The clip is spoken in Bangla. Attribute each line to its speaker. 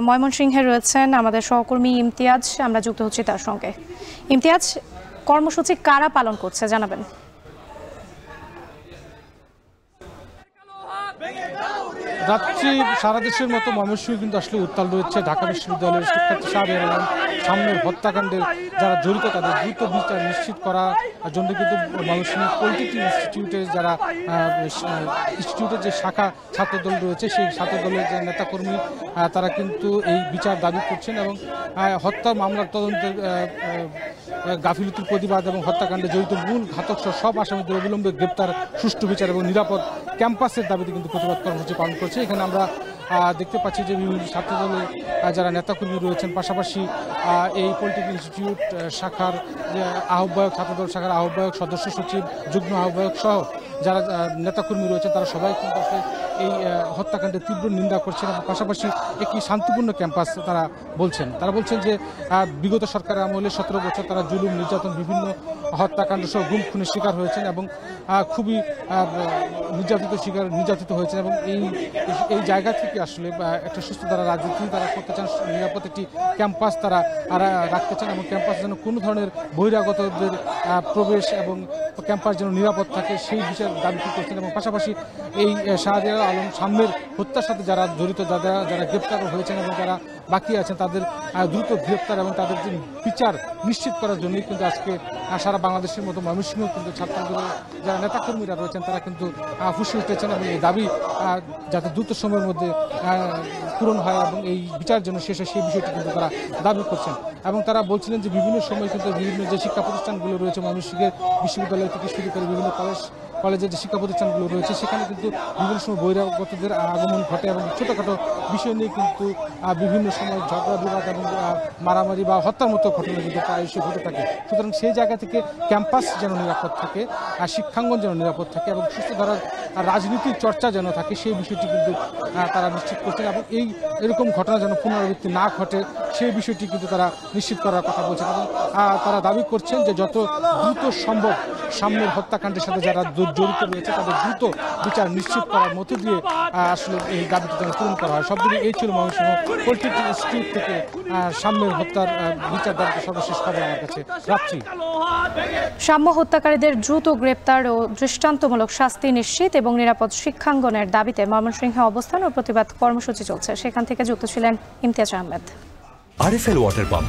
Speaker 1: ময়মনসিংহে রয়েছেন আমাদের সহকর্মী ইমতিয়াজ, আমরা যুক্ত হচ্ছি তার সঙ্গে। ইমতিয়াজ, কর্মসূচি কারা পালন করছে জানাবেন?
Speaker 2: রাত্রি সারা দেশের মতো ময়মনসিংহে কিন্তু আসলে উত্তাল রয়েছে। ঢাকা বিশ্ববিদ্যালয়ের শিক্ষার্থী শাহরিয়ার আলম সামনের হত্যাকাণ্ডের যারা জড়িত তাদের দ্রুত বিচার নিশ্চিত করার জন্য কিন্তু ময়মনসিংহ পলিটেকনিক ইনস্টিটিউটের যারা ইনস্টিটিউটের যে শাখা ছাত্রদল রয়েছে সেই ছাত্রদলের যে নেতাকর্মী তারা কিন্তু এই বিচার দাবি করছেন এবং হত্যা মামলার তদন্তের গাফিলতির প্রতিবাদ এবং হত্যাকাণ্ডে জড়িত মূল ঘাতক সব আসামিদের অবিলম্বে গ্রেপ্তার, সুষ্ঠু বিচার এবং নিরাপদ ক্যাম্পাসের দাবিতে কিন্তু প্রতিবাদ কর্মসূচি পালন করছে। এখানে আমরা দেখতে পাচ্ছি যে বিভিন্ন ছাত্রদলের যারা নেতাকর্মী রয়েছেন, পাশাপাশি এই পলিটেকনিক ইনস্টিটিউট শাখার আহ্বায়ক, ছাত্রদল শাখার আহ্বায়ক, সদস্য সচিব, যুগ্ম আহ্বায়ক সহ যারা নেতাকর্মী রয়েছেন তারা সবাই কিন্তু আসলে এই হত্যাকাণ্ডের তীব্র নিন্দা করছেন এবং পাশাপাশি একটি শান্তিপূর্ণ ক্যাম্পাস তারা বলছেন যে বিগত সরকারের আমলে 17 বছর তারা জুলুম, নির্যাতন, বিভিন্ন হত্যাকাণ্ড সহ গুম খুনের শিকার হয়েছেন এবং খুবই নির্যাতিত হয়েছেন এবং এই জায়গা থেকে আসলে একটা সুস্থ তারা রাজনীতি তারা করতে চান, নিরাপদ একটি ক্যাম্পাস তারা রাখতে চান এবং ক্যাম্পাস যেন কোনো ধরনের বহিরাগতদের প্রবেশ এবং ক্যাম্পাস যেন নিরাপদ থাকে সেই বিষয়ে দাবি করছেন এবং পাশাপাশি এই শাহরিয়ার আলম সামনের হত্যার সাথে যারা জড়িত, যারা গ্রেপ্তার হয়েছেন এবং যারা বাকি আছেন তাদের দ্রুত গ্রেপ্তার এবং তাদের বিচার নিশ্চিত করার জন্যই কিন্তু আজকে সারা বাংলাদেশের মতো ময়মনসিংহ কিন্তু ছাত্রদের যারা নেতাকর্মীরা রয়েছেন তারা কিন্তু ফুসে উঠেছেন এবং এই দাবি যাতে দ্রুত সময়ের মধ্যে পূরণ হয় এবং এই বিচার যেন শেষ হয় সেই বিষয়টি কিন্তু তারা দাবি করছেন এবং তারা বলছিলেন যে বিভিন্ন সময় কিন্তু বিভিন্ন যে শিক্ষা প্রতিষ্ঠানগুলো রয়েছে ময়মনসিংহের বিশ্ববিদ্যালয় থেকে শুরু করে বিভিন্ন কলেজের যে শিক্ষা প্রতিষ্ঠানগুলো রয়েছে সেখানে কিন্তু বিভিন্ন সময় বহিরাগতদের আগমন ঘটে এবং ছোটোখাটো বিষয় নিয়ে কিন্তু বিভিন্ন সময় ঝগড়া বিবাদ এবং মারামারি বা হত্যার মতো ঘটনা কিন্তু প্রায়শই ঘটে থাকে। সুতরাং সেই জায়গা থেকে ক্যাম্পাস যেন নিরাপদ থাকে, শিক্ষাঙ্গন যেন নিরাপদ থাকে এবং সুস্থ ধারার রাজনীতির চর্চা যেন থাকে সেই বিষয়টি কিন্তু তারা নিশ্চিত করছেন এবং এরকম ঘটনা যেন পুনরাবৃত্তি না ঘটে সেই বিষয়টি কিন্তু তারা নিশ্চিত করার কথা বলছেন এবং তারা দাবি করছেন যে যত দ্রুত সম্ভব সামনের হত্যাকাণ্ডের সাথে যারা জড়িত রয়েছে তাদের দ্রুত বিচার নিশ্চিত করার মধ্য দিয়ে আসলে এই দাবিটি যেন পূরণ করা হয়। সবগুলি এই ছিল ময়মনসিংহ পলিটেকনিক ইনস্টিটিউট থেকে সামনের হত্যার বিচার দাবিতে সর্বশেষ খবর আমার কাছে। রাত্রি
Speaker 1: সাম্য হত্যাকারীদের দ্রুত গ্রেপ্তার ও দৃষ্টান্তমূলক শাস্তি নিশ্চিত এবং নিরাপদ শিক্ষাঙ্গনের দাবিতে ময়মনসিংহে অবস্থান ও প্রতিবাদ কর্মসূচি চলছে। সেখান থেকে যুক্ত ছিলেন Imtiaz Ahmed.
Speaker 3: RFL water pump.